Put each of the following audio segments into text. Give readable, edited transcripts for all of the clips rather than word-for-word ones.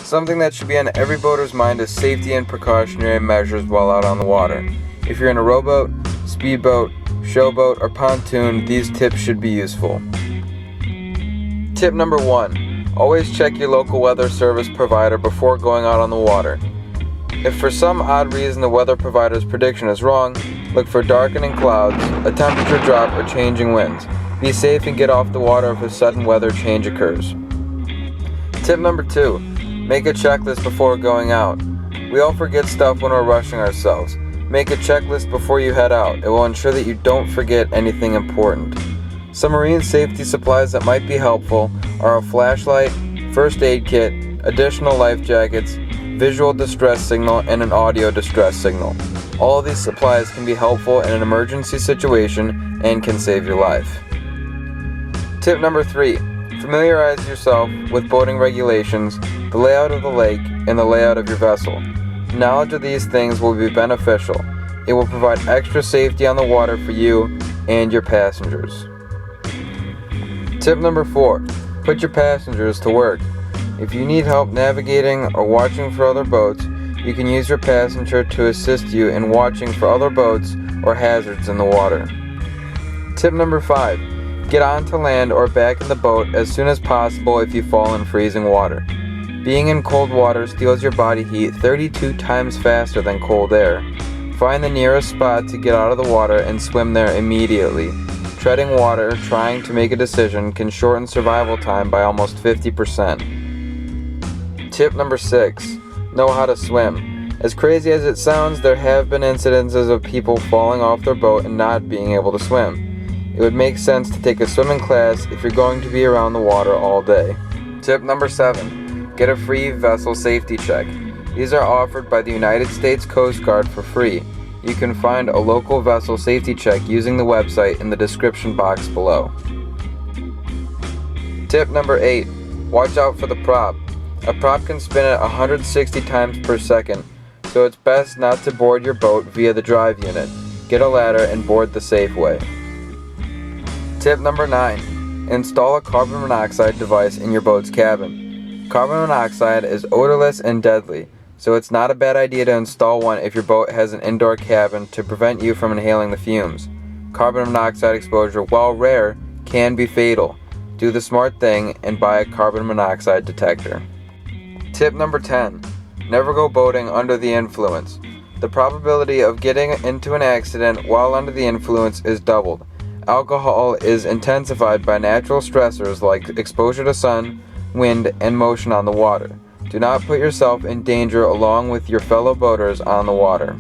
Something that should be on every boater's mind is safety and precautionary measures while out on the water. If you're in a rowboat, speedboat, showboat, or pontoon, these tips should be useful. Tip number 1. Always check your local weather service provider before going out on the water. If for some odd reason the weather provider's prediction is wrong, look for darkening clouds, a temperature drop, or changing winds. Be safe and get off the water if a sudden weather change occurs. Tip number 2. Make a checklist before going out. We all forget stuff when we're rushing ourselves. Make a checklist before you head out. It will ensure that you don't forget anything important. Some marine safety supplies that might be helpful are a flashlight, first aid kit, additional life jackets, visual distress signal, and an audio distress signal. All of these supplies can be helpful in an emergency situation and can save your life. Tip number 3. Familiarize yourself with boating regulations, the layout of the lake, and the layout of your vessel. Knowledge of these things will be beneficial. It will provide extra safety on the water for you and your passengers. Tip number 4. Put your passengers to work. If you need help navigating or watching for other boats, you can use your passenger to assist you in watching for other boats or hazards in the water. Tip number 5. Get onto land or back in the boat as soon as possible if you fall in freezing water. Being in cold water steals your body heat 32 times faster than cold air. Find the nearest spot to get out of the water and swim there immediately. Treading water, trying to make a decision, can shorten survival time by almost 50%. Tip number 6. Know how to swim. As crazy as it sounds, there have been incidences of people falling off their boat and not being able to swim. It would make sense to take a swimming class if you're going to be around the water all day. Tip number 7. Get a free vessel safety check. These are offered by the United States Coast Guard for free. You can find a local vessel safety check using the website in the description box below. Tip number 8. Watch out for the prop. A prop can spin at 160 times per second, so it's best not to board your boat via the drive unit. Get a ladder and board the safe way. Tip number 9. Install a carbon monoxide device in your boat's cabin. Carbon monoxide is odorless and deadly, so it's not a bad idea to install one if your boat has an indoor cabin to prevent you from inhaling the fumes. Carbon monoxide exposure, while rare, can be fatal. Do the smart thing and buy a carbon monoxide detector. Tip number 10. Never go boating under the influence. The probability of getting into an accident while under the influence is doubled. Alcohol is intensified by natural stressors like exposure to sun, wind, and motion on the water. Do not put yourself in danger along with your fellow boaters on the water.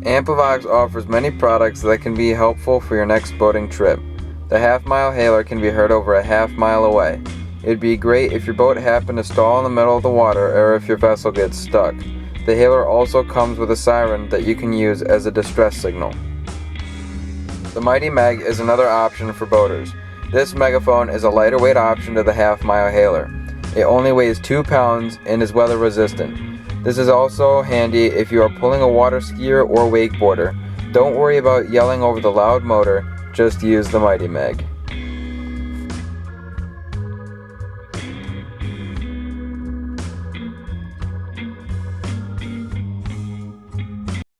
Amplavox offers many products that can be helpful for your next boating trip. The half-mile hailer can be heard over a half-mile away. It would be great if your boat happened to stall in the middle of the water or if your vessel gets stuck. The hailer also comes with a siren that you can use as a distress signal. The Mighty Meg is another option for boaters. This megaphone is a lighter weight option to the half-mile hailer. It only weighs 2 pounds and is weather resistant. This is also handy if you are pulling a water skier or wakeboarder. Don't worry about yelling over the loud motor, just use the Mighty Meg.